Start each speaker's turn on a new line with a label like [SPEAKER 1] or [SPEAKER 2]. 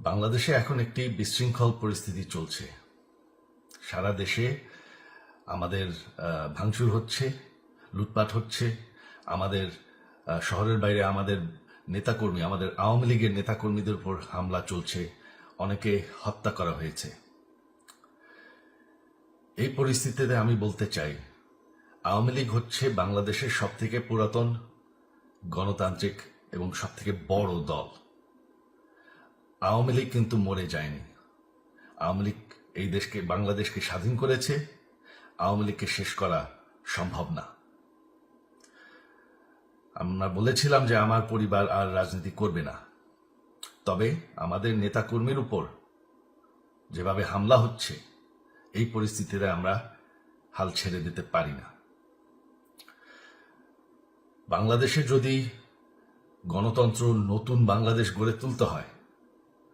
[SPEAKER 1] বাংলাদেশে এখন একটি বিশৃঙ্খল পরিস্থিতি চলছে। সারা দেশে আমাদের ভাঙচুর হচ্ছে, লুটপাট হচ্ছে, আমাদের শহরের বাইরে আমাদের নেতাকর্মী, আমাদের আওয়ামী লীগের নেতাকর্মীদের উপর হামলা চলছে, অনেকে হত্যা করা হয়েছে। এই পরিস্থিতিতে আমি বলতে চাই, আওয়ামী লীগ হচ্ছে বাংলাদেশের সবথেকে পুরাতন গণতান্ত্রিক এবং সবথেকে বড় দল। আওয়ামী লীগ কিন্তু মরে যায়নি। আওয়ামী লীগ এই দেশকে, বাংলাদেশকে স্বাধীন করেছে। আওয়ামী লীগকে শেষ করা সম্ভব না। আমরা বলেছিলাম যে আমার পরিবার আর রাজনীতি করবে না, তবে আমাদের নেতাকর্মীর উপর যেভাবে হামলা হচ্ছে, এই পরিস্থিতিতে আমরা হাল ছেড়ে দিতে পারি না। বাংলাদেশে যদি গণতন্ত্র, নতুন বাংলাদেশ গড়ে তুলতে হয়,